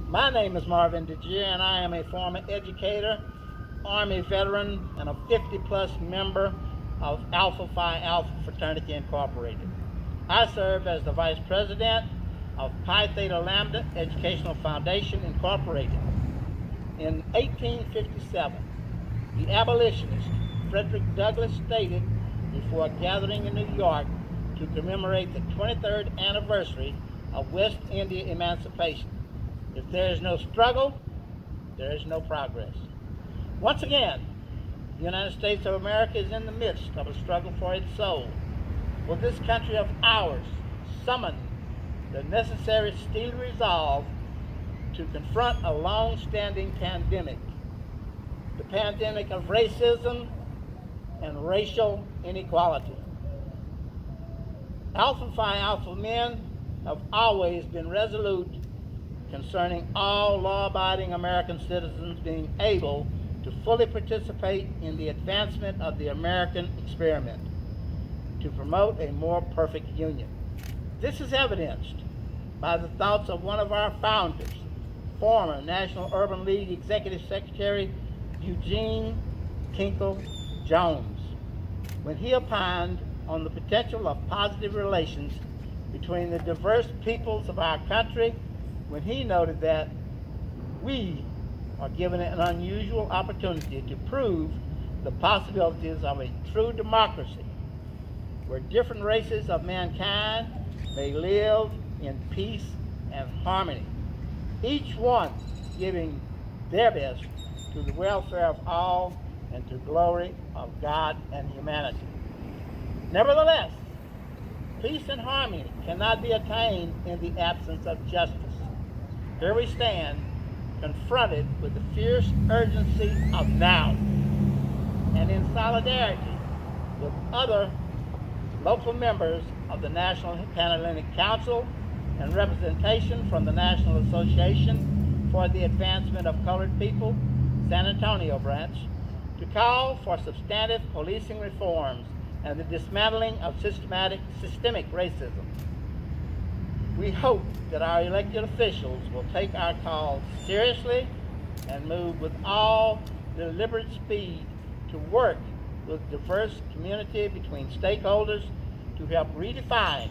My name is Marvin DeGier, and I am a former educator, Army veteran, and a 50-plus member of Alpha-Phi-Alpha Fraternity Incorporated. I serve as the Vice President of Pi Theta Lambda Educational Foundation Incorporated. In 1857, the abolitionist Frederick Douglass stated before a gathering in New York to commemorate the 23rd anniversary of West India emancipation: if there is no struggle, there is no progress. Once again, the United States of America is in the midst of a struggle for its soul. Will this country of ours summon the necessary steely resolve to confront a long-standing pandemic, the pandemic of racism and racial inequality? Alpha-Phi-Alpha men have always been resolute concerning all law-abiding American citizens being able to fully participate in the advancement of the American experiment to promote a more perfect union. This is evidenced by the thoughts of one of our founders, former National Urban League Executive Secretary Eugene Kinkle Jones, when he opined on the potential of positive relations between the diverse peoples of our country, when he noted that we are given an unusual opportunity to prove the possibilities of a true democracy where different races of mankind may live in peace and harmony, each one giving their best to the welfare of all and to glory of God and humanity. Nevertheless, peace and harmony cannot be attained in the absence of justice. Here we stand, confronted with the fierce urgency of now, and in solidarity with other local members of the National Panhellenic Council and representation from the National Association for the Advancement of Colored People, San Antonio branch, to call for substantive policing reforms and the dismantling of systemic racism. We hope that our elected officials will take our call seriously and move with all deliberate speed to work with diverse community between stakeholders to help redefine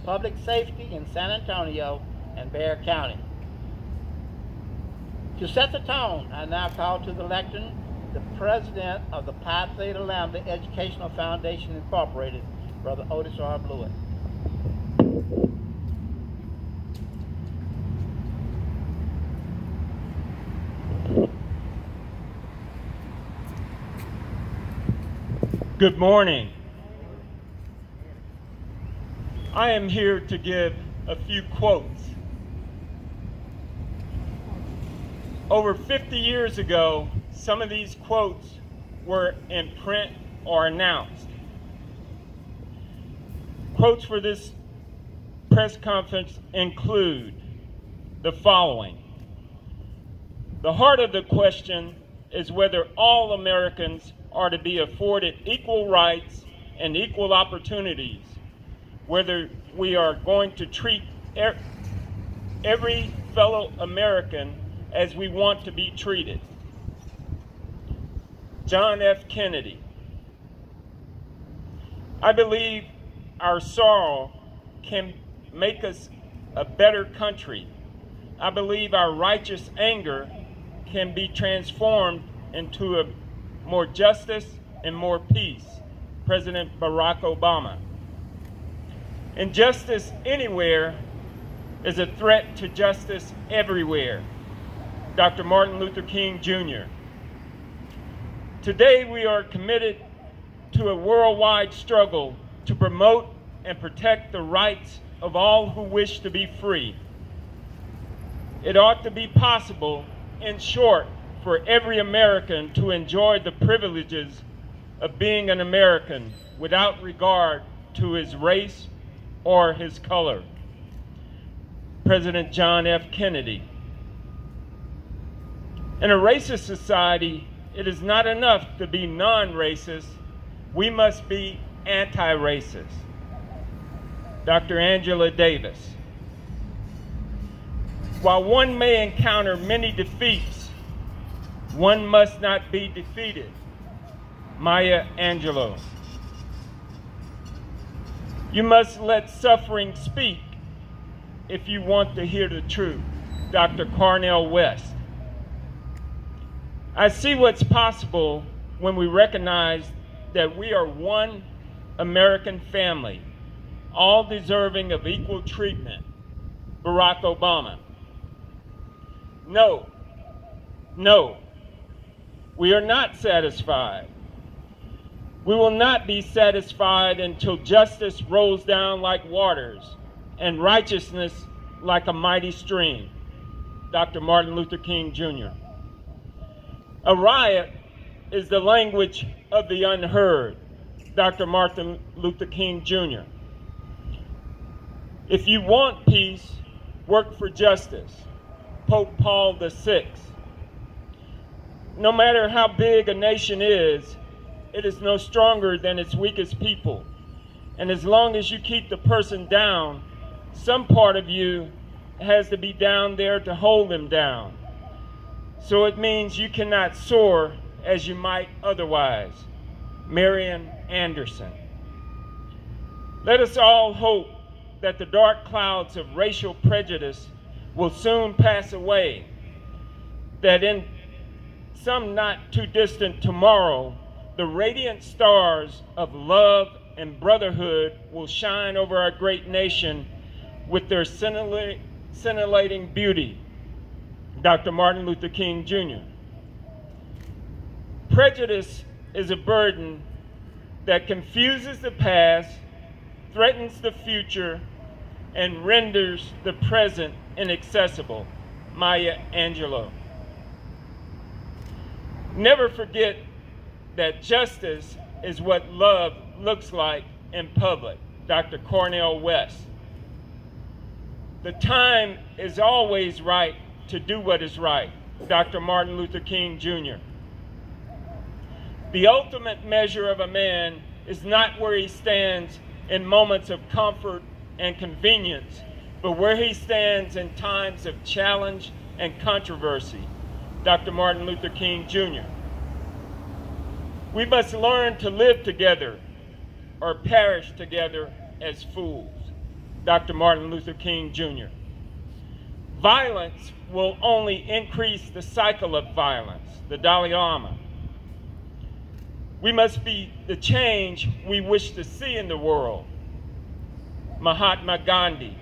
public safety in San Antonio and Bexar County. To set the tone, I now call to the lectern the President of the Pi Theta Lambda Educational Foundation Incorporated, Brother Otis R. Blewett. Good morning. I am here to give a few quotes. Over 50 years ago, some of these quotes were in print or announced. Quotes for this press conference include the following: "The heart of the question is whether all Americans are to be afforded equal rights and equal opportunities, whether we are going to treat every fellow American as we want to be treated." John F. Kennedy. "I believe our sorrow can make us a better country. I believe our righteous anger can be transformed into a more justice and more peace." President Barack Obama. "Injustice anywhere is a threat to justice everywhere." Dr. Martin Luther King Jr. "Today we are committed to a worldwide struggle to promote and protect the rights of all who wish to be free. It ought to be possible, in short, for every American to enjoy the privileges of being an American without regard to his race or his color." President John F. Kennedy. "In a racist society, it is not enough to be non-racist. We must be anti-racist." Dr. Angela Davis. While one may encounter many defeats, one must not be defeated. Maya Angelou. You must let suffering speak if you want to hear the truth. Dr. Cornel West. I see what's possible when we recognize that we are one American family, all deserving of equal treatment. Barack Obama. No, we are not satisfied. We will not be satisfied until justice rolls down like waters and righteousness like a mighty stream. Dr. Martin Luther King Jr. A riot is the language of the unheard. Dr. Martin Luther King Jr. If you want peace, work for justice. Pope Paul VI. No matter how big a nation is, it is no stronger than its weakest people. And as long as you keep the person down, some part of you has to be down there to hold them down. So it means you cannot soar as you might otherwise. Marian Anderson. Let us all hope that the dark clouds of racial prejudice will soon pass away, that in some not too distant tomorrow, the radiant stars of love and brotherhood will shine over our great nation with their scintillating beauty. Dr. Martin Luther King Jr. Prejudice is a burden that confuses the past, threatens the future, and renders the present inaccessible. Maya Angelou. Never forget that justice is what love looks like in public. Dr. Cornel West. The time is always right to do what is right. Dr. Martin Luther King Jr. The ultimate measure of a man is not where he stands in moments of comfort and convenience, but where he stands in times of challenge and controversy. Dr. Martin Luther King Jr. We must learn to live together or perish together as fools. Dr. Martin Luther King Jr. Violence will only increase the cycle of violence. The Dalai Lama. We must be the change we wish to see in the world. Mahatma Gandhi.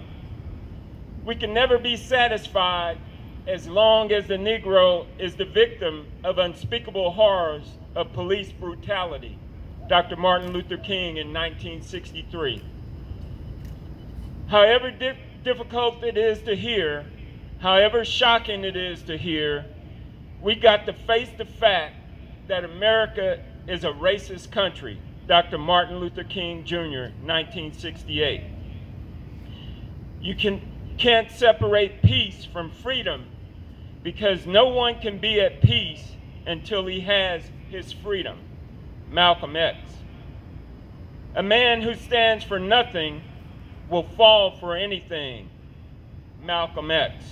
We can never be satisfied as long as the Negro is the victim of unspeakable horrors of police brutality. Dr. Martin Luther King in 1963. However difficult it is to hear, however shocking it is to hear, we got to face the fact that America is a racist country. Dr. Martin Luther King Jr., 1968. You can't separate peace from freedom because no one can be at peace until he has his freedom. Malcolm X. A man who stands for nothing will fall for anything. Malcolm X.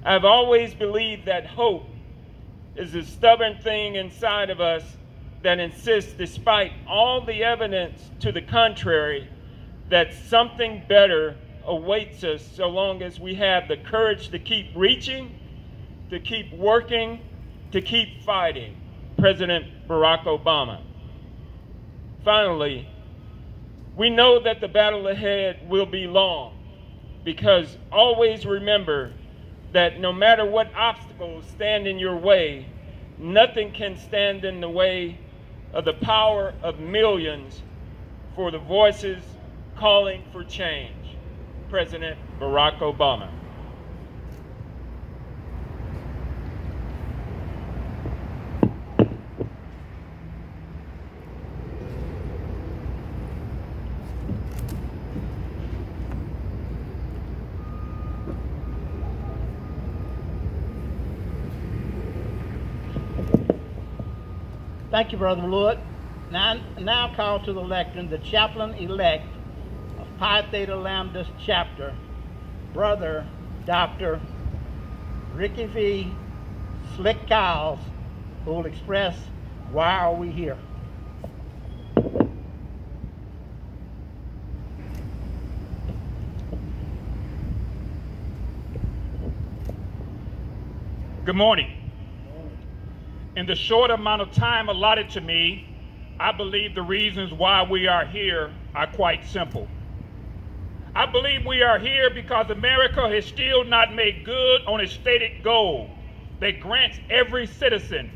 I've always believed that hope is a stubborn thing inside of us that insists, despite all the evidence to the contrary, that something better awaits us so long as we have the courage to keep reaching, to keep working, to keep fighting. President Barack Obama. Finally, we know that the battle ahead will be long, because always remember that no matter what obstacles stand in your way, nothing can stand in the way of the power of millions for the voices calling for change. President Barack Obama. Thank you, Brother Lewitt. Now call to the lectern the chaplain-elect of Pi Theta Lambda's chapter, Brother Dr. Ricky V, Slick Kyles, who will express why are we here. Good morning. In the short amount of time allotted to me, I believe the reasons why we are here are quite simple. I believe we are here because America has still not made good on its stated goal that grants every citizen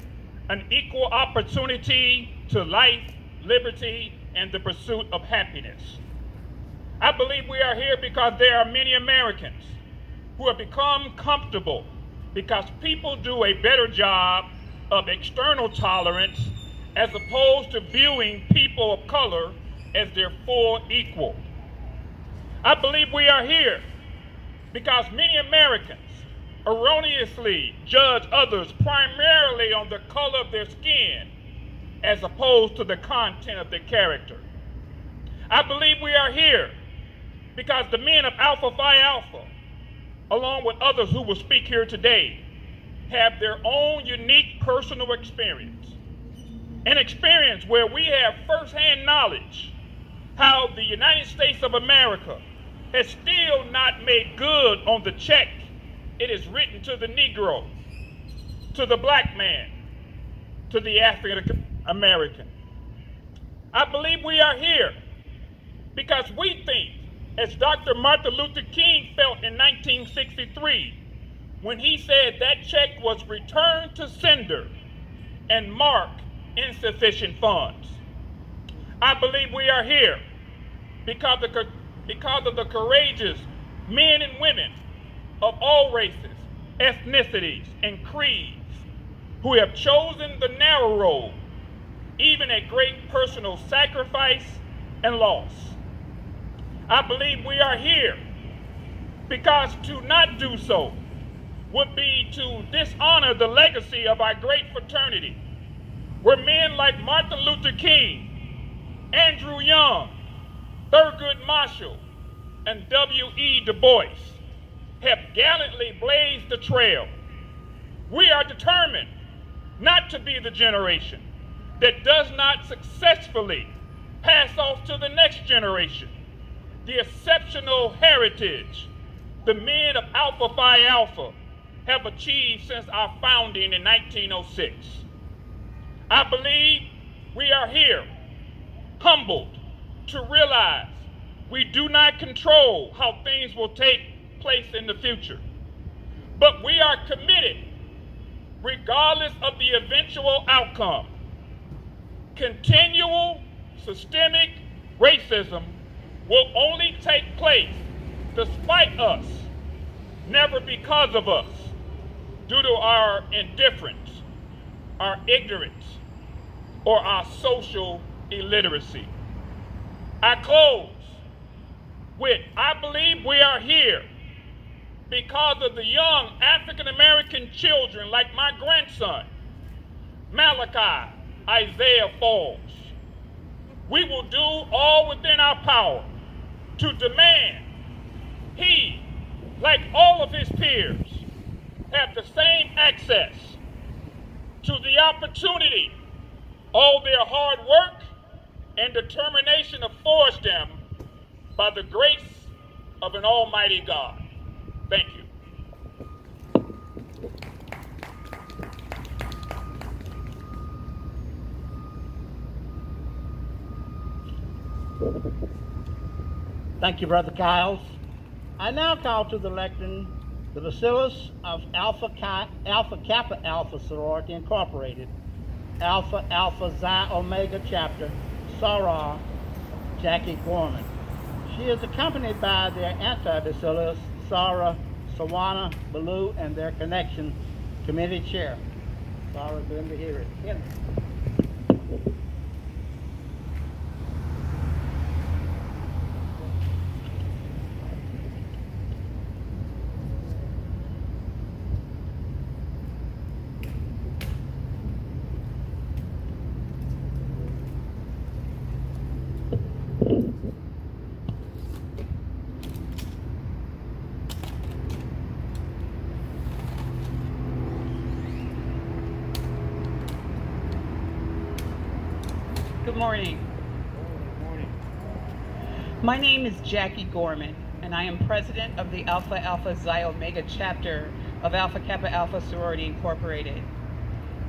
an equal opportunity to life, liberty, and the pursuit of happiness. I believe we are here because there are many Americans who have become comfortable because people do a better job of external tolerance as opposed to viewing people of color as their full equal. I believe we are here because many Americans erroneously judge others primarily on the color of their skin as opposed to the content of their character. I believe we are here because the men of Alpha-Phi Alpha, along with others who will speak here today, have their own unique personal experience. An experience where we have firsthand knowledge how the United States of America has still not made good on the check it has written to the Negro, to the black man, to the African American. I believe we are here because we think, as Dr. Martin Luther King felt in 1963, when he said that check was returned to sender and marked insufficient funds. I believe we are here because of the courageous men and women of all races, ethnicities, and creeds who have chosen the narrow road, even at great personal sacrifice and loss. I believe we are here because to not do so would be to dishonor the legacy of our great fraternity, where men like Martin Luther King, Andrew Young, Thurgood Marshall, and W.E. Du Bois have gallantly blazed the trail. We are determined not to be the generation that does not successfully pass off to the next generation the exceptional heritage the men of Alpha Phi Alpha have achieved since our founding in 1906. I believe we are here, humbled to realize we do not control how things will take place in the future, but we are committed, regardless of the eventual outcome. Continual systemic racism will only take place despite us, never because of us, due to our indifference, our ignorance, or our social illiteracy. I close with, I believe we are here because of the young African-American children like my grandson, Malachi Isaiah Falls. We will do all within our power to demand he, like all of his peers, have the same access to the opportunity all their hard work and determination affords them by the grace of an almighty God. Thank you. Thank you, Brother Kyles. I now call to the lectern the Bacillus of Alpha Kappa Alpha Sorority Incorporated, Alpha Alpha Xi Omega Chapter, Sarah Jackie Gorman. She is accompanied by their anti-bacillus, Sarah Sawana Baloo, and their connection committee chair. Sarah, good to hear it. Good morning. My name is Jackie Gorman, and I am president of the Alpha Alpha Xi Omega chapter of Alpha Kappa Alpha Sorority Incorporated.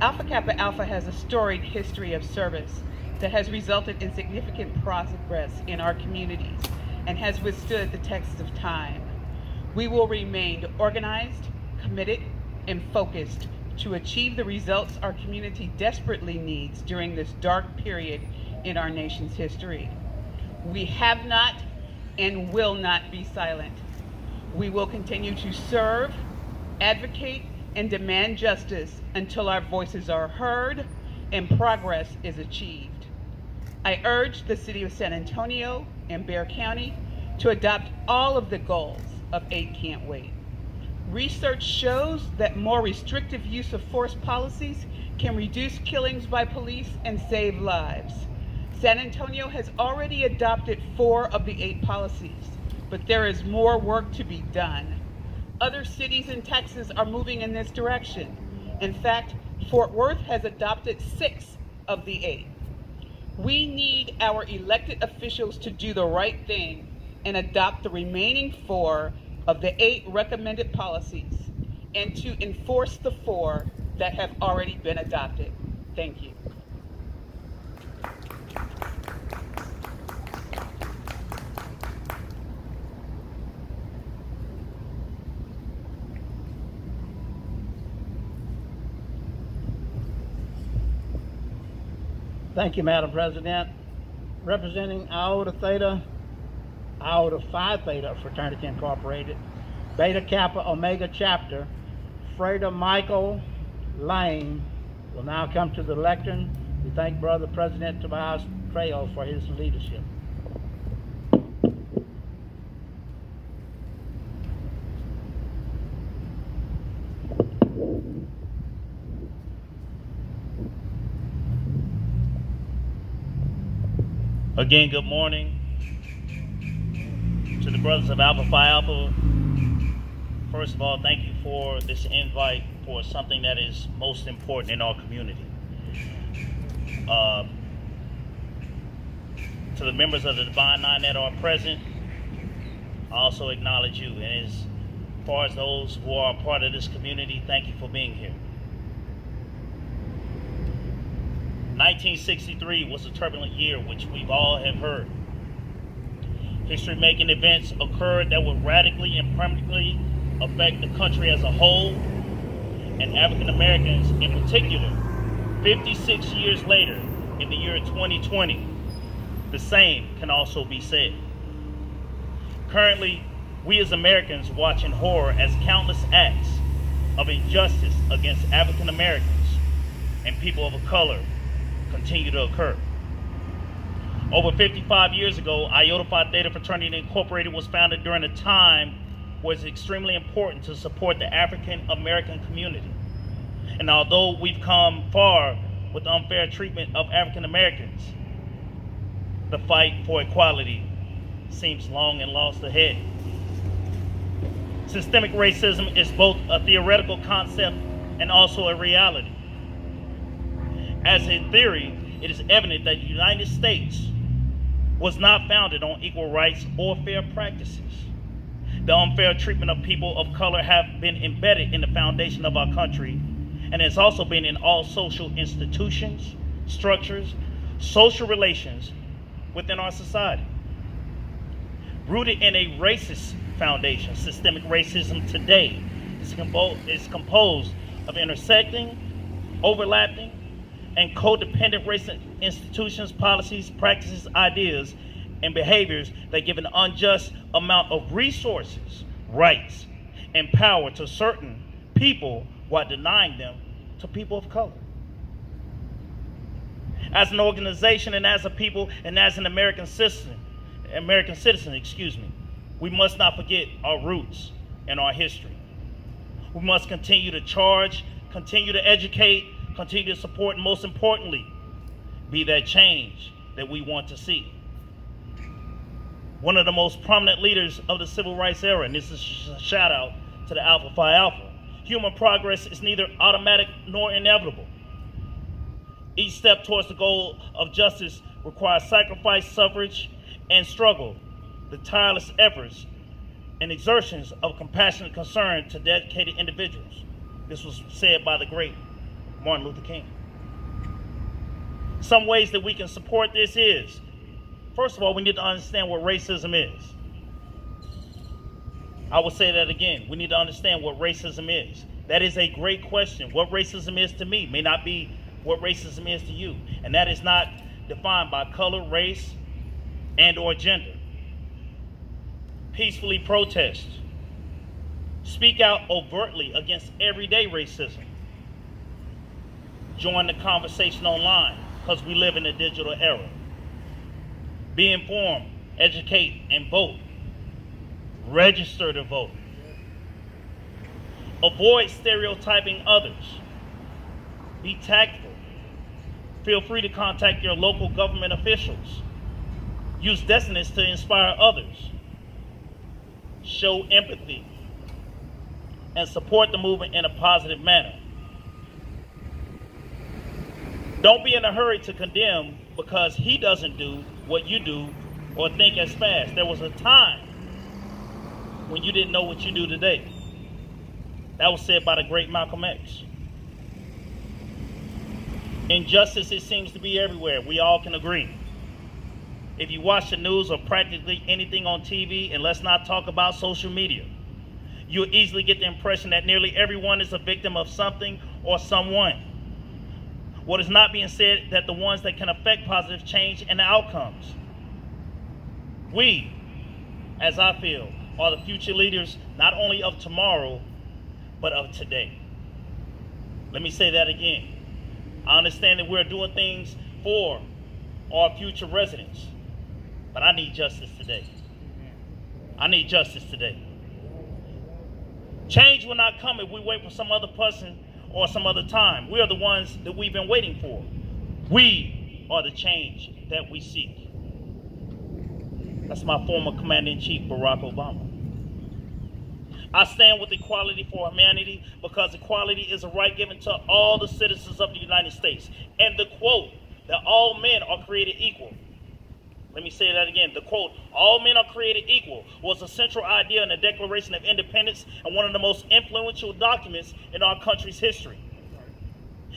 Alpha Kappa Alpha has a storied history of service that has resulted in significant progress in our communities and has withstood the test of time. We will remain organized, committed, and focused to achieve the results our community desperately needs during this dark period in our nation's history. We have not and will not be silent. We will continue to serve, advocate, and demand justice until our voices are heard and progress is achieved. I urge the City of San Antonio and Bexar County to adopt all of the goals of 8 Can't Wait. Research shows that more restrictive use of force policies can reduce killings by police and save lives. San Antonio has already adopted 4 of the 8 policies, but there is more work to be done. Other cities in Texas are moving in this direction. In fact, Fort Worth has adopted 6 of the 8. We need our elected officials to do the right thing and adopt the remaining 4 of the 8 recommended policies and to enforce the 4 that have already been adopted. Thank you. Thank you, Madam President. Representing Iota Phi Theta Fraternity Incorporated, Beta Kappa Omega Chapter, Frater Michael Lane will now come to the lectern. We thank Brother President Tobias Trejo for his leadership. Again, good morning to the brothers of Alpha Phi Alpha. First of all, thank you for this invite for something that is most important in our community. To the members of the Divine Nine that are present, I also acknowledge you. And as far as those who are a part of this community, thank you for being here. 1963 was a turbulent year, which we've all have heard. History-making events occurred that would radically and permanently affect the country as a whole, and African Americans in particular. 56 years later, in the year 2020, the same can also be said. Currently, we as Americans watch in horror as countless acts of injustice against African Americans and people of color continue to occur. Over 55 years ago, Iota Phi Theta Fraternity Incorporated was founded during a time where it's extremely important to support the African American community. And although we've come far with the unfair treatment of African Americans, the fight for equality seems long and lost ahead. Systemic racism is both a theoretical concept and also a reality. As in theory, it is evident that the United States was not founded on equal rights or fair practices. The unfair treatment of people of color have been embedded in the foundation of our country, and has also been in all social institutions, structures, social relations within our society. Rooted in a racist foundation, systemic racism today is composed of intersecting, overlapping, and codependent racist institutions, policies, practices, ideas, and behaviors that give an unjust amount of resources, rights, and power to certain people while denying them to people of color. As an organization and as a people and as an American citizen, we must not forget our roots and our history. We must continue to charge, continue to educate, continue to support, and most importantly, be that change that we want to see. One of the most prominent leaders of the civil rights era, and this is a shout out to the Alpha Phi Alpha, human progress is neither automatic nor inevitable. Each step towards the goal of justice requires sacrifice, suffrage, and struggle, the tireless efforts and exertions of compassionate concern to dedicated individuals. This was said by the great Martin Luther King. Some ways that we can support this is, first of all, we need to understand what racism is. I will say that again. We need to understand what racism is. That is a great question. What racism is to me may not be what racism is to you. And that is not defined by color, race, and or gender. Peacefully protest. Speak out overtly against everyday racism. Join the conversation online, because we live in a digital era. Be informed, educate, and vote. Register to vote. Avoid stereotyping others. Be tactful. Feel free to contact your local government officials. Use destinies to inspire others. Show empathy and support the movement in a positive manner. Don't be in a hurry to condemn because he doesn't do what you do or think as fast. There was a time when you didn't know what you do today. That was said by the great Malcolm X. Injustice, it seems to be everywhere. We all can agree. If you watch the news or practically anything on TV, and let's not talk about social media, you'll easily get the impression that nearly everyone is a victim of something or someone. What is not being said that the ones that can affect positive change and the outcomes. We, as I feel, are the future leaders not only of tomorrow, but of today. Let me say that again. I understand that we're doing things for our future residents, but I need justice today. I need justice today. Change will not come if we wait for some other person or some other time. We are the ones that we've been waiting for. We are the change that we seek. That's my former Commander-in-Chief, Barack Obama. I stand with equality for humanity because equality is a right given to all the citizens of the United States. And the quote, that all men are created equal. Let me say that again. The quote, all men are created equal, was a central idea in the Declaration of Independence and one of the most influential documents in our country's history.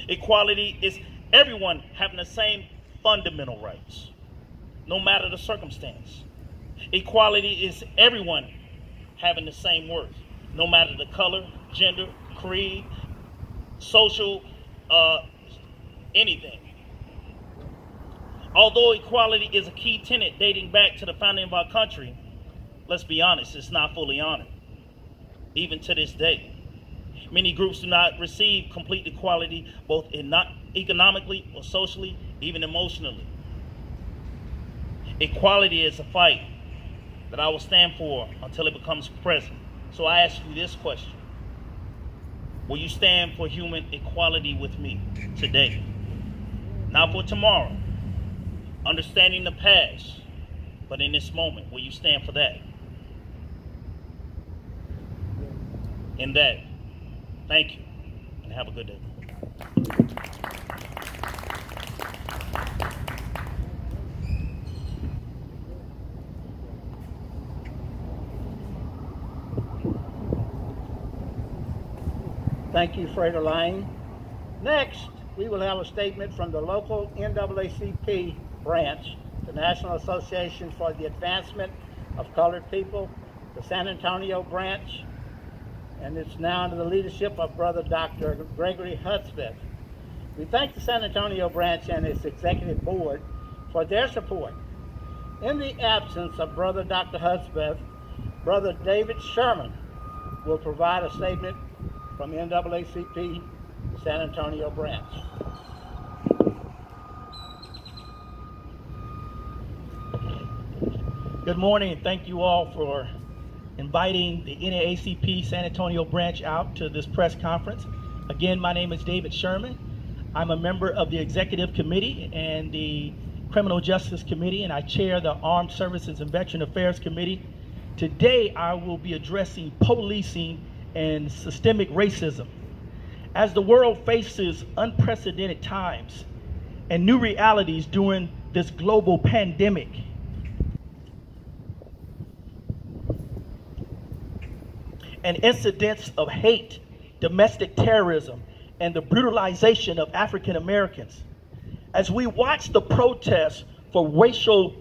Equality is everyone having the same fundamental rights, no matter the circumstance. Equality is everyone having the same worth, no matter the color, gender, creed, social, anything. Although equality is a key tenet dating back to the founding of our country, let's be honest, it's not fully honored, even to this day. Many groups do not receive complete equality, both economically or socially, even emotionally. Equality is a fight that I will stand for until it becomes present. So I ask you this question. Will you stand for human equality with me today? Not for tomorrow. Understanding the past, but in this moment, will you stand for that? In that, thank you, and have a good day. Thank you, Frater Lane. Next, we will have a statement from the local NAACP branch, the National Association for the Advancement of Colored People, the San Antonio branch, and it's now under the leadership of Brother Dr. Gregory Hudspeth. We thank the San Antonio branch and its executive board for their support. In the absence of Brother Dr. Hudspeth, Brother David Sherman will provide a statement from NAACP San Antonio branch. Good morning, and thank you all for inviting the NAACP San Antonio branch out to this press conference. Again, my name is David Sherman. I'm a member of the Executive Committee and the Criminal Justice Committee, and I chair the Armed Services and Veteran Affairs Committee. Today, I will be addressing policing and systemic racism. As the world faces unprecedented times and new realities during this global pandemic. And incidents of hate, domestic terrorism, and the brutalization of African Americans. As we watch the protests for racial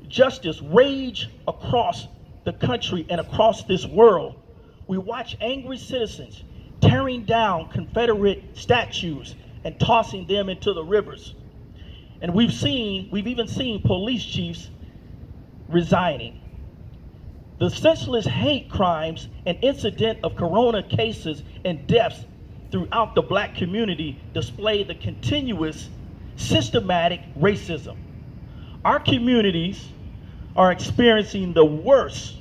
justice rage across the country and across this world, we watch angry citizens tearing down Confederate statues and tossing them into the rivers. And we've even seen police chiefs resigning. The senseless hate crimes and incident of corona cases and deaths throughout the black community display the continuous systematic racism. Our communities are experiencing the worst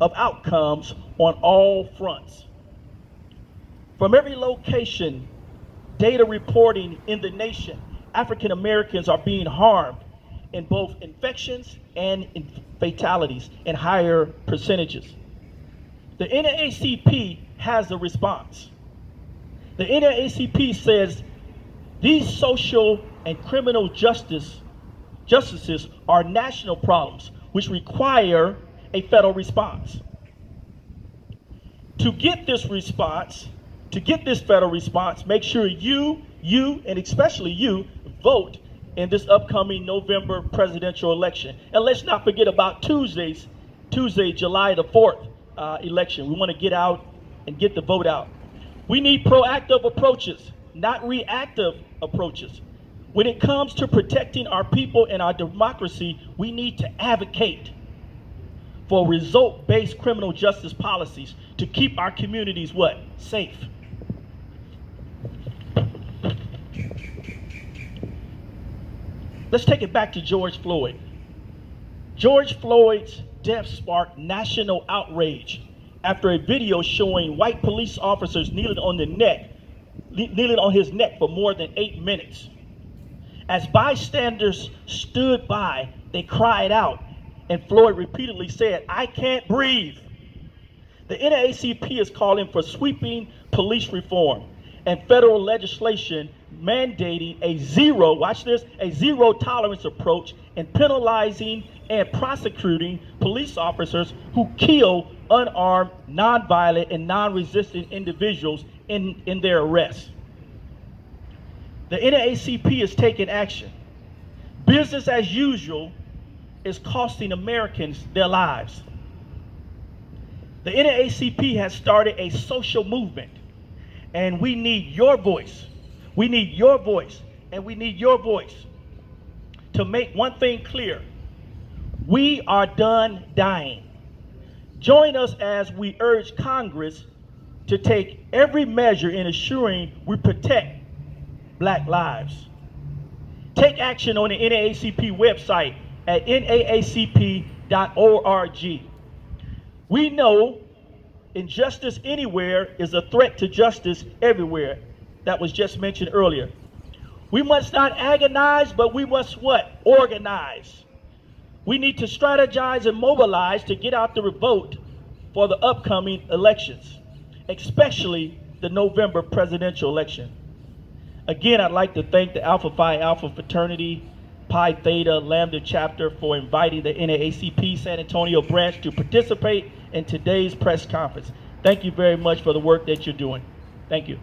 of outcomes on all fronts. From every location, data reporting in the nation, African Americans are being harmed in both infections and in fatalities in higher percentages. The NAACP has a response. The NAACP says these social and criminal justices are national problems which require a federal response. To get this federal response, make sure you, and especially you, vote in this upcoming November presidential election. And let's not forget about Tuesday, July the 4th election. We want to get out and get the vote out. We need proactive approaches, not reactive approaches. When it comes to protecting our people and our democracy, we need to advocate for result-based criminal justice policies to keep our communities what? Safe. Let's take it back to George Floyd. George Floyd's death sparked national outrage after a video showing white police officers kneeling on his neck for more than 8 minutes. As bystanders stood by, they cried out, and Floyd repeatedly said, "I can't breathe." The NAACP is calling for sweeping police reform and federal legislation mandating a zero tolerance approach in penalizing and prosecuting police officers who kill unarmed, nonviolent, and non-resistant individuals in their arrests. The NAACP is taking action. Business as usual is costing Americans their lives. The NAACP has started a social movement, and we need your voice. We need your voice, and we need your voice to make one thing clear. We are done dying. Join us as we urge Congress to take every measure in ensuring we protect Black lives. Take action on the NAACP website at naacp.org. We know injustice anywhere is a threat to justice everywhere. That was just mentioned earlier. We must not agonize, but we must what? Organize. We need to strategize and mobilize to get out the vote for the upcoming elections, especially the November presidential election. Again, I'd like to thank the Alpha Phi Alpha Fraternity, Pi Theta, Lambda Chapter for inviting the NAACP San Antonio branch to participate in today's press conference. Thank you very much for the work that you're doing. Thank you.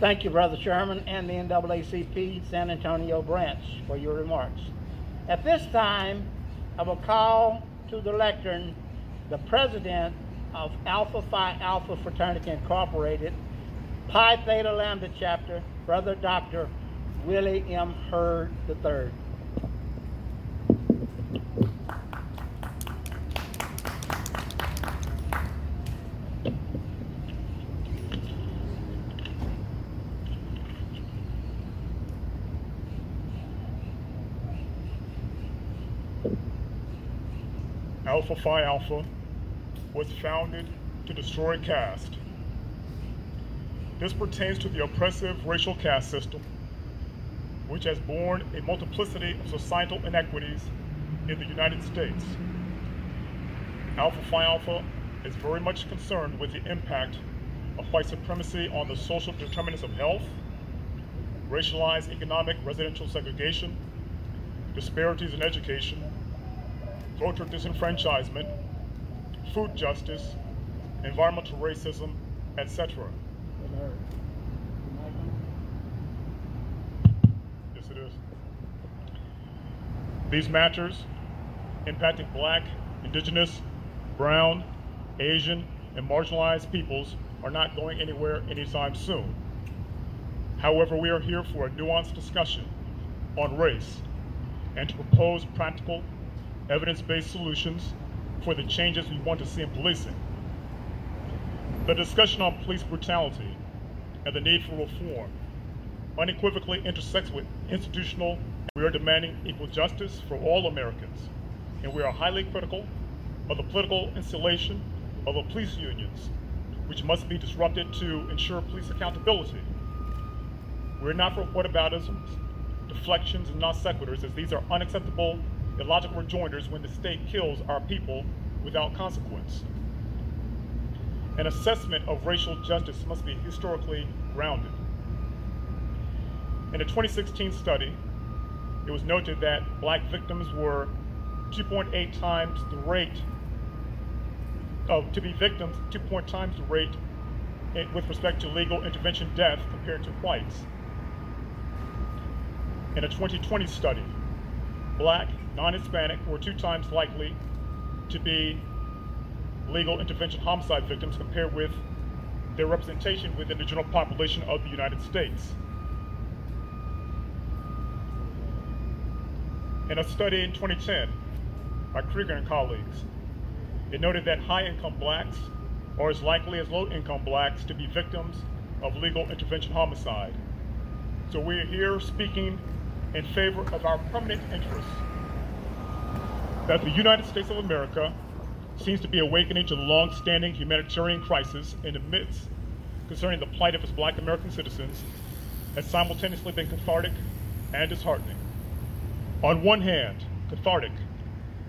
Thank you, Brother Sherman and the NAACP San Antonio branch for your remarks. At this time, I will call to the lectern the president of Alpha Phi Alpha Fraternity Incorporated, Pi Theta Lambda Chapter, Brother Dr. Willie M. Hurd III. Alpha Phi Alpha was founded to destroy caste. This pertains to the oppressive racial caste system, which has borne a multiplicity of societal inequities in the United States. Alpha Phi Alpha is very much concerned with the impact of white supremacy on the social determinants of health, racialized economic residential segregation, disparities in education, voter disenfranchisement, food justice, environmental racism, etc. Yes, it is. These matters impacting Black, Indigenous, Brown, Asian, and marginalized peoples are not going anywhere anytime soon. However, we are here for a nuanced discussion on race and to propose practical, evidence-based solutions for the changes we want to see in policing. The discussion on police brutality and the need for reform unequivocally intersects with institutional. We are demanding equal justice for all Americans, and we are highly critical of the political installation of the police unions, which must be disrupted to ensure police accountability. We're not for whataboutisms, deflections, and non sequiturs, as these are unacceptable, illogical rejoinders when the state kills our people without consequence. An assessment of racial justice must be historically grounded. In a 2016 study, it was noted that Black victims were 2.8 times the rate to be victims, 2.0 times the rate with respect to legal intervention death compared to whites. In a 2020 study, Black, non-Hispanic were 2 times likely to be legal intervention homicide victims compared with their representation within the general population of the United States. In a study in 2010 by Krieger and colleagues, it noted that high-income Blacks are as likely as low-income Blacks to be victims of legal intervention homicide. So we are here speaking in favor of our permanent interests, that the United States of America seems to be awakening to the long-standing humanitarian crisis in the midst concerning the plight of its Black American citizens has simultaneously been cathartic and disheartening. On one hand, cathartic,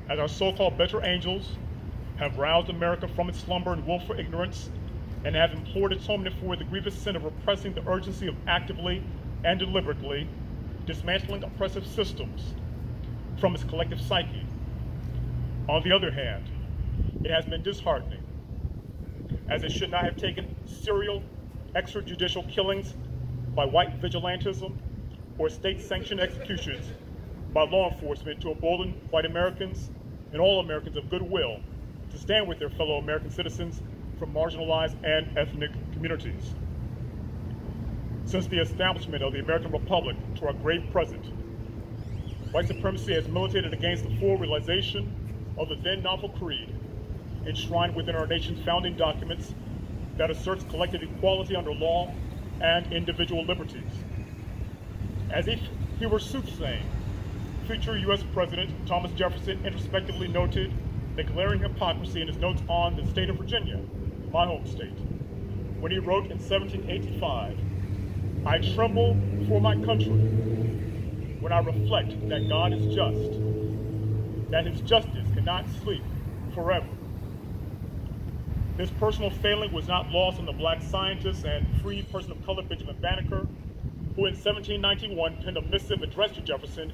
as our so-called better angels have roused America from its slumber and willful ignorance and have implored atonement for the grievous sin of repressing the urgency of actively and deliberately dismantling oppressive systems from its collective psyche. On the other hand, it has been disheartening, as it should not have taken serial extrajudicial killings by white vigilantism or state-sanctioned executions by law enforcement to embolden white Americans and all Americans of goodwill to stand with their fellow American citizens from marginalized and ethnic communities. Since the establishment of the American Republic to our great present, white supremacy has militated against the full realization of the then novel creed enshrined within our nation's founding documents that asserts collective equality under law and individual liberties. As if he were soothsaying, future U.S. President Thomas Jefferson introspectively noted the glaring hypocrisy in his notes on the state of Virginia, my home state, when he wrote in 1785, "I tremble for my country when I reflect that God is just, that his justice cannot sleep forever." This personal failing was not lost on the Black scientist and free person of color Benjamin Banneker, who in 1791 penned a missive addressed to Jefferson,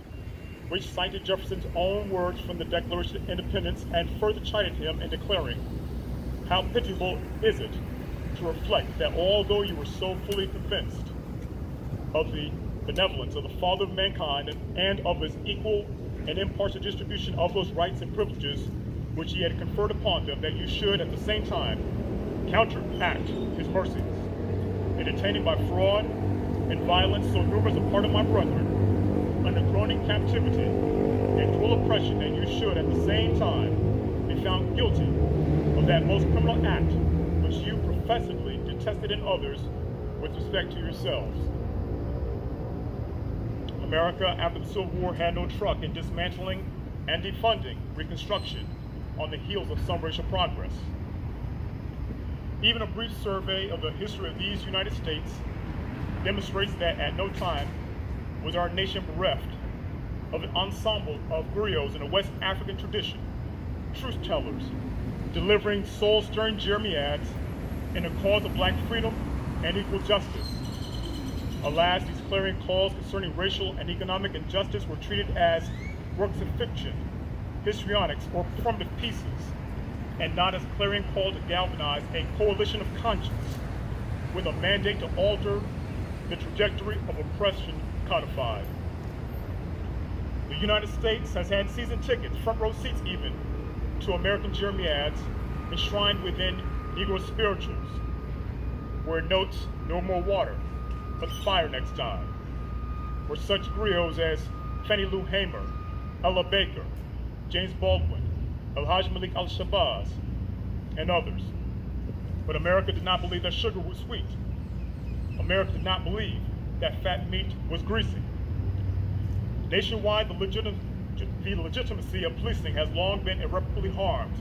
which cited Jefferson's own words from the Declaration of Independence and further chided him in declaring, "How pitiable is it to reflect that although you were so fully convinced of the benevolence of the Father of mankind and of his equal and impartial distribution of those rights and privileges which he had conferred upon them, that you should at the same time counteract his mercies, in detaining by fraud and violence so numerous a part of my brethren under groaning captivity and cruel oppression, that you should at the same time be found guilty of that most criminal act which you professedly detested in others with respect to yourselves." America, after the Civil War, had no truck in dismantling and defunding Reconstruction on the heels of some racial progress. Even a brief survey of the history of these United States demonstrates that at no time was our nation bereft of an ensemble of griots in a West African tradition, truth tellers, delivering soul-stirring jeremiads in the cause of black freedom and equal justice. Alas, these clarion calls concerning racial and economic injustice were treated as works of fiction, histrionics, or performative pieces, and not as clarion call to galvanize a coalition of conscience with a mandate to alter the trajectory of oppression codified. The United States has had season tickets, front row seats even, to American jeremiads enshrined within Negro spirituals, where it notes no more water, but fire next time, or such griots as Fannie Lou Hamer, Ella Baker, James Baldwin, Alhaji Malik Al-Shabazz, and others. But America did not believe that sugar was sweet. America did not believe that fat meat was greasy. Nationwide, the legitimacy of policing has long been irreparably harmed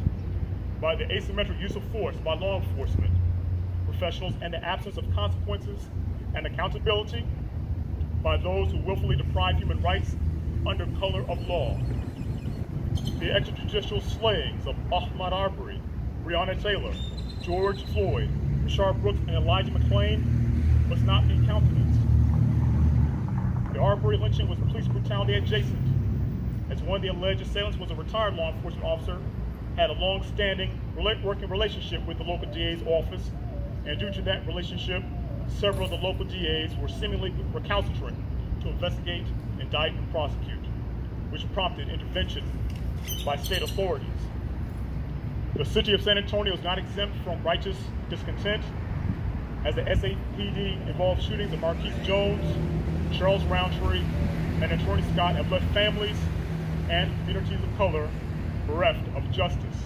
by the asymmetric use of force by law enforcement professionals and the absence of consequences and accountability by those who willfully deprive human rights under color of law. The extrajudicial slayings of Ahmaud Arbery, Breonna Taylor, George Floyd, Rashard Brooks, and Elijah McClain must not be countenanced. The Arbery lynching was police brutality adjacent, as one of the alleged assailants was a retired law enforcement officer, had a long-standing working relationship with the local DA's office, and due to that relationship, several of the local DAs were seemingly recalcitrant to investigate, indict, and prosecute, which prompted intervention by state authorities. The city of San Antonio is not exempt from righteous discontent, as the SAPD involved shootings of Marquise Jones, Charles Roundtree, and Attorney Scott have left families and communities of color bereft of justice.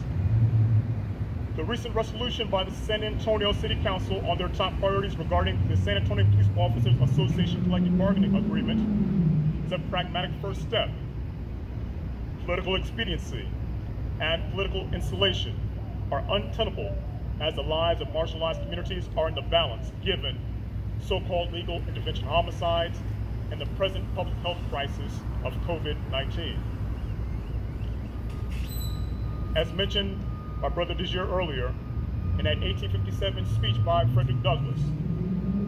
The recent resolution by the San Antonio City Council on their top priorities regarding the San Antonio Police Officers Association collective bargaining agreement is a pragmatic first step. Political expediency and political insulation are untenable as the lives of marginalized communities are in the balance given so-called legal intervention homicides and the present public health crisis of COVID-19. As mentioned by Brother Desir earlier, in that 1857 speech by Frederick Douglass,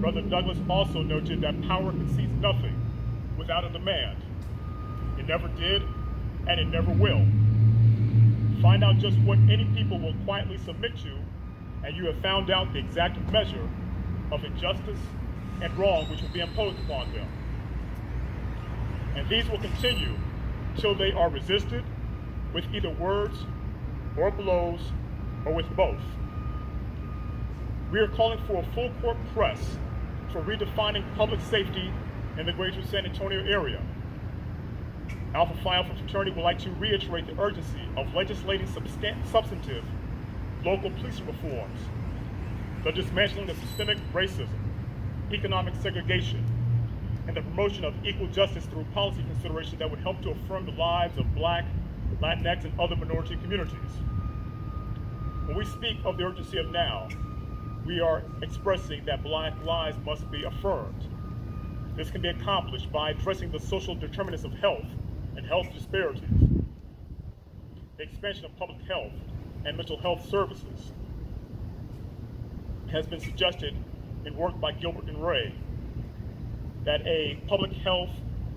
Brother Douglass also noted that power concedes nothing without a demand. It never did, and it never will. Find out just what any people will quietly submit to, and you have found out the exact measure of injustice and wrong which will be imposed upon them. And these will continue till they are resisted with either words or blows, or with both. We are calling for a full court press for redefining public safety in the greater San Antonio area. Alpha Phi Alpha Fraternity would like to reiterate the urgency of legislating substantive local policing reforms, the dismantling of systemic racism, economic segregation, and the promotion of equal justice through policy considerations that would help to affirm the lives of Black, Latinx, and other minority communities. When we speak of the urgency of now, we are expressing that Black lives must be affirmed. This can be accomplished by addressing the social determinants of health and health disparities, the expansion of public health and mental health services. It has been suggested in work by Gilbert and Ray that a public health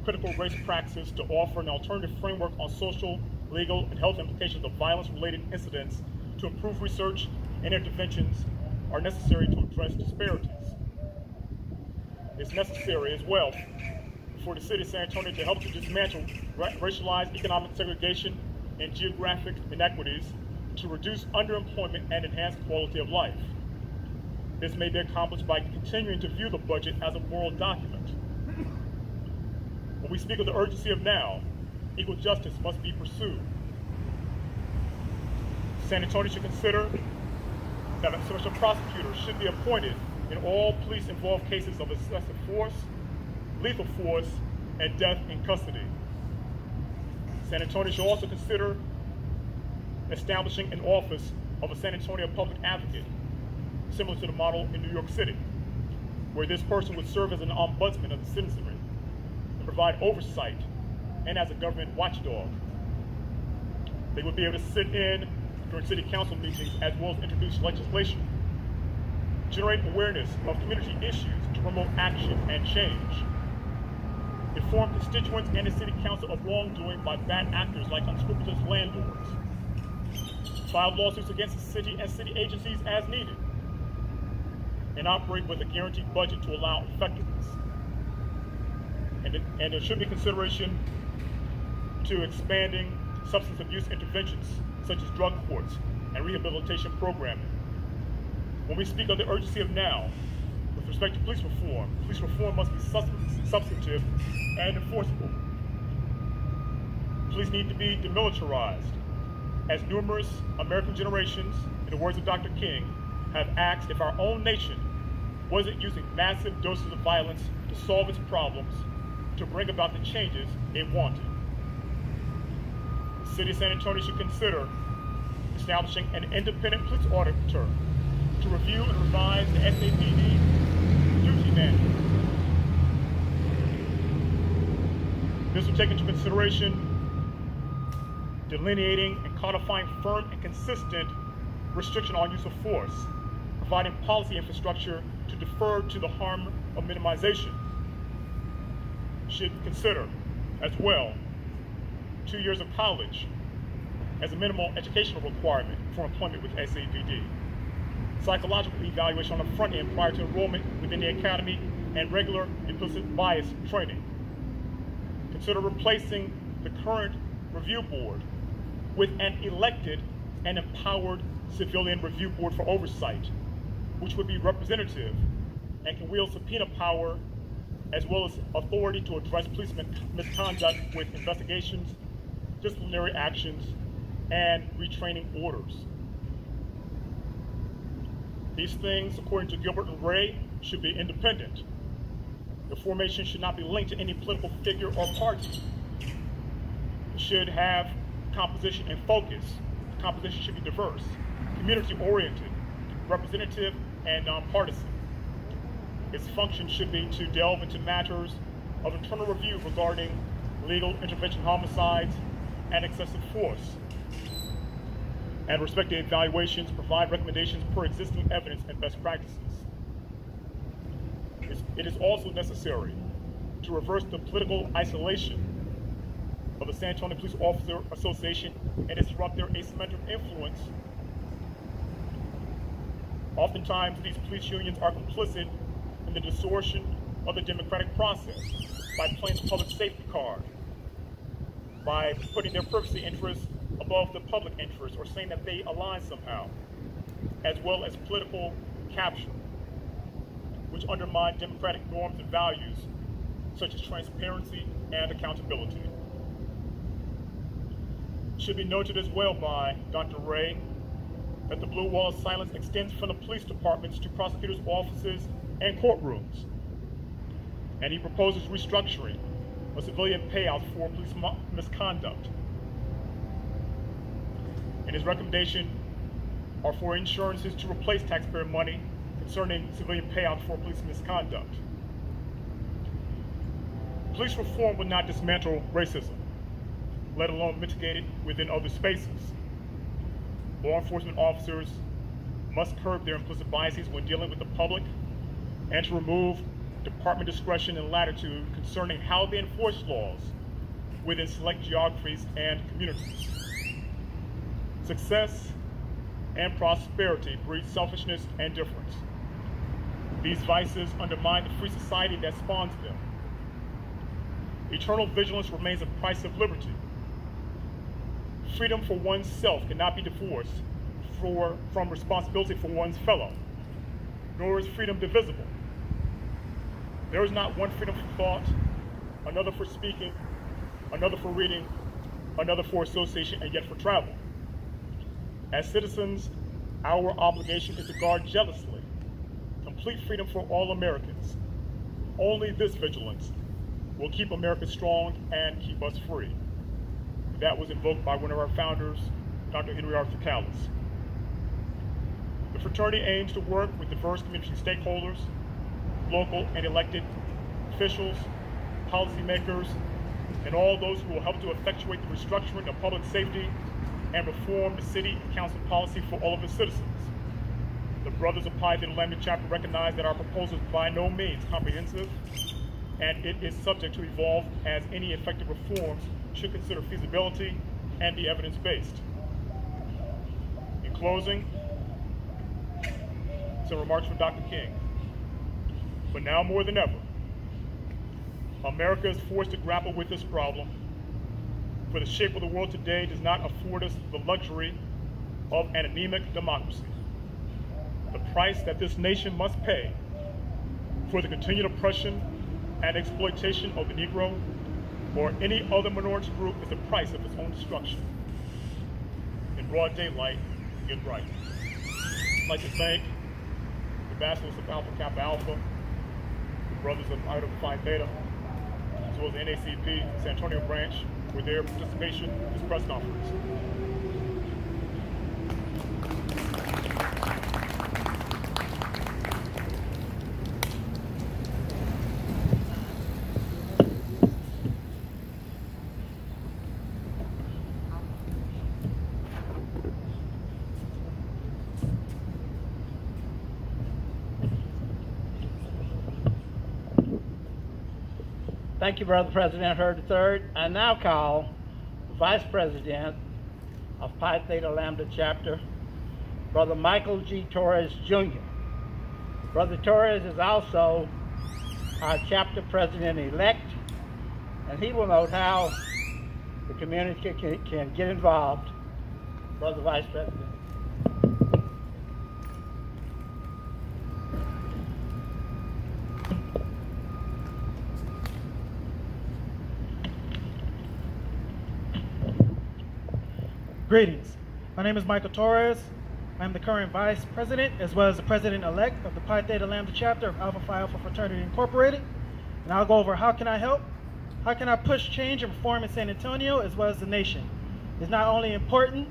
critical race praxis to offer an alternative framework on social, legal, and health implications of violence-related incidents to improve research and interventions are necessary to address disparities. It's necessary as well for the city of San Antonio to help to dismantle racialized economic segregation and geographic inequities to reduce underemployment and enhance quality of life. This may be accomplished by continuing to view the budget as a moral document. When we speak of the urgency of now, equal justice must be pursued. San Antonio should consider that a special prosecutor should be appointed in all police-involved cases of excessive force, lethal force, and death in custody. San Antonio should also consider establishing an office of a San Antonio public advocate, similar to the model in New York City, where this person would serve as an ombudsman of the citizenry and provide oversight and as a government watchdog. They would be able to sit in during city council meetings, as well as introduce legislation, generate awareness of community issues to promote action and change, inform constituents and the city council of wrongdoing by bad actors like unscrupulous landlords, file lawsuits against the city and city agencies as needed, and operate with a guaranteed budget to allow effectiveness. And there should be consideration to expanding substance abuse interventions such as drug courts and rehabilitation programming. When we speak of the urgency of now, with respect to police reform must be substantive and enforceable. Police need to be demilitarized, as numerous American generations, in the words of Dr. King, have asked if our own nation wasn't using massive doses of violence to solve its problems, to bring about the changes it wanted. The City of San Antonio should consider establishing an independent police auditor to review and revise the SAPD duty manual. This will take into consideration delineating and codifying firm and consistent restriction on use of force, providing policy infrastructure to defer to the harm of minimization. Should consider as well 2 years of college as a minimal educational requirement for employment with SAPD. Psychological evaluation on the front end prior to enrollment within the academy, and regular implicit bias training. Consider replacing the current review board with an elected and empowered civilian review board for oversight, which would be representative and can wield subpoena power as well as authority to address police misconduct with investigations, disciplinary actions, and retraining orders. These things, according to Gilbert and Ray, should be independent. The formation should not be linked to any political figure or party. It should have composition and focus. The composition should be diverse, community-oriented, representative, and nonpartisan. Its function should be to delve into matters of internal review regarding legal intervention homicides and excessive force, and respective evaluations, provide recommendations per existing evidence and best practices. It is also necessary to reverse the political isolation of the San Antonio Police Officer Association and disrupt their asymmetric influence. Oftentimes, these police unions are complicit in the distortion of the democratic process by playing the public safety card, by putting their privacy interests above the public interest, or saying that they align somehow, as well as political capture, which undermine democratic norms and values such as transparency and accountability. It should be noted as well by Dr. Ray that the blue wall of silence extends from the police departments to prosecutors' offices and courtrooms. And he proposes restructuring of civilian payouts for police misconduct. And his recommendation are for insurances to replace taxpayer money concerning civilian payouts for police misconduct. Police reform would not dismantle racism, let alone mitigate it within other spaces. Law enforcement officers must curb their implicit biases when dealing with the public, and to remove department discretion and latitude concerning how they enforce laws within select geographies and communities. Success and prosperity breed selfishness and difference. These vices undermine the free society that spawns them. Eternal vigilance remains a price of liberty. Freedom for oneself cannot be divorced from responsibility for one's fellow, nor is freedom divisible. There is not one freedom for thought, another for speaking, another for reading, another for association, and yet for travel. As citizens, our obligation is to guard jealously complete freedom for all Americans. Only this vigilance will keep America strong and keep us free. That was invoked by one of our founders, Dr. Henry Arthur Callis. The fraternity aims to work with diverse community stakeholders, local and elected officials, policymakers, and all those who will help to effectuate the restructuring of public safety and reform the city council policy for all of its citizens. The Brothers of Pi Theta Lambda chapter recognize that our proposal is by no means comprehensive, and it is subject to evolve as any effective reforms should consider feasibility and be evidence-based. In closing, some remarks from Dr. King. But now more than ever, America is forced to grapple with this problem, for the shape of the world today does not afford us the luxury of an anemic democracy. The price that this nation must pay for the continued oppression and exploitation of the Negro or any other minority group is the price of its own destruction. In broad daylight, get right. I'd like to thank the Bachelors of Alpha Kappa Alpha, the Brothers of Phi Theta, as well as the NAACP San Antonio branch for their participation in this press conference. Thank you, Brother President Hurd III. I now call the Vice President of Pi Theta Lambda Chapter, Brother Michael G. Torres, Jr. Brother Torres is also our chapter president-elect, and he will note how the community can get involved. Brother Vice President. Greetings. My name is Michael Torres. I'm the current Vice President as well as the President-elect of the Pi Theta Lambda Chapter of Alpha Phi Alpha Fraternity Incorporated. And I'll go over how can I help, how can I push change and reform in San Antonio as well as the nation. It's not only important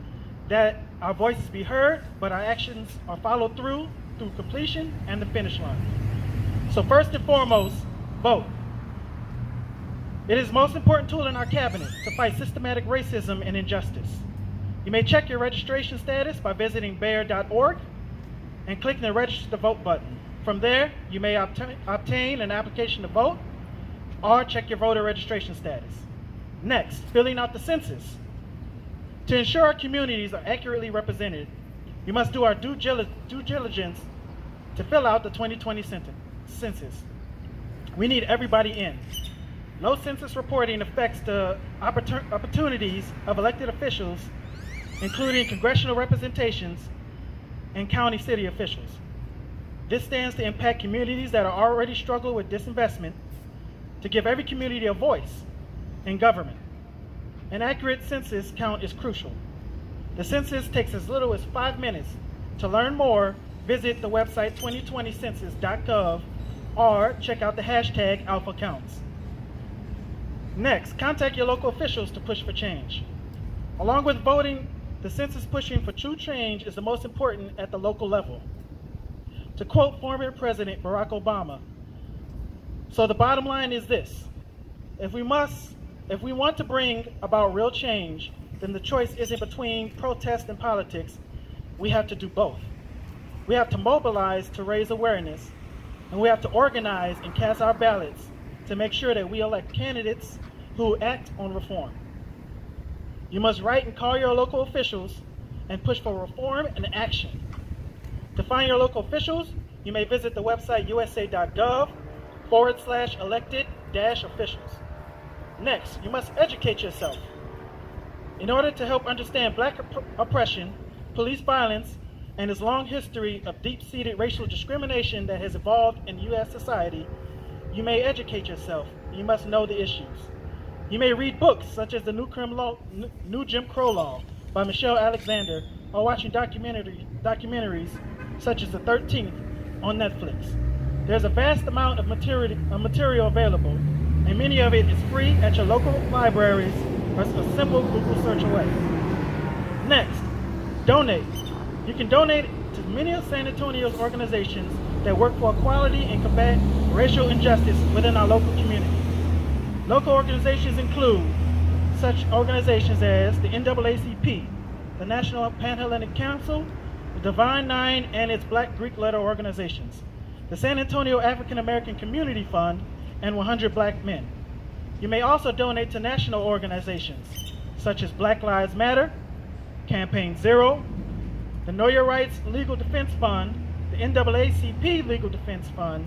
that our voices be heard, but our actions are followed through completion and the finish line. So first and foremost, vote. It is the most important tool in our cabinet to fight systematic racism and injustice. You may check your registration status by visiting bayer.org and clicking the Register to Vote button. From there, you may obtain an application to vote or check your voter registration status. Next, filling out the census. To ensure our communities are accurately represented, you must do our due diligence to fill out the 2020 census. We need everybody in. No census reporting affects the opportunities of elected officials, including congressional representations and county city officials. This stands to impact communities that are already struggling with disinvestment, to give every community a voice in government. An accurate census count is crucial. The census takes as little as 5 minutes. To learn more, visit the website 2020census.gov or check out the hashtag #AlphaCounts. Next, contact your local officials to push for change. Along with voting, the census pushing for true change is the most important at the local level. To quote former President Barack Obama, so the bottom line is this: if we want to bring about real change, then the choice isn't between protest and politics. We have to do both. We have to mobilize to raise awareness, and we have to organize and cast our ballots to make sure that we elect candidates who act on reform. You must write and call your local officials and push for reform and action. To find your local officials, you may visit the website usa.gov/elected-officials. Next, you must educate yourself. In order to help understand Black oppression, police violence, and its long history of deep-seated racial discrimination that has evolved in U.S. society, you may educate yourself. You must know the issues. You may read books such as The New Jim Crow Law by Michelle Alexander, or watching documentaries such as The 13th on Netflix. There's a vast amount of material available, and many of it is free at your local libraries or a simple Google search away. Next, donate. You can donate to many of San Antonio's organizations that work for equality and combat racial injustice within our local community. Local organizations include such organizations as the NAACP, the National Pan-Hellenic Council, the Divine Nine and its Black Greek letter organizations, the San Antonio African American Community Fund, and 100 Black Men. You may also donate to national organizations such as Black Lives Matter, Campaign Zero, the Know Your Rights Legal Defense Fund, the NAACP Legal Defense Fund,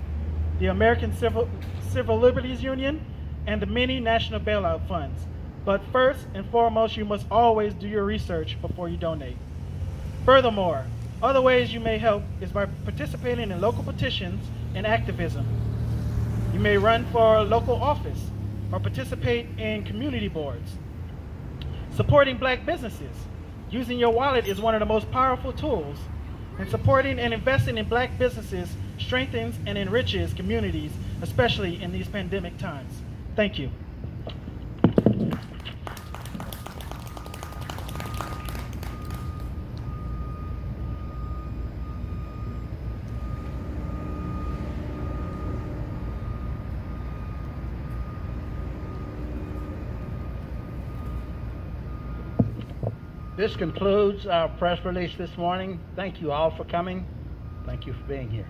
the American Civil Liberties Union, and the many national bailout funds. But first and foremost, you must always do your research before you donate. Furthermore, other ways you may help is by participating in local petitions and activism. You may run for a local office or participate in community boards. Supporting Black businesses. Using your wallet is one of the most powerful tools, and supporting and investing in Black businesses strengthens and enriches communities, especially in these pandemic times. Thank you. This concludes our press release this morning. Thank you all for coming. Thank you for being here.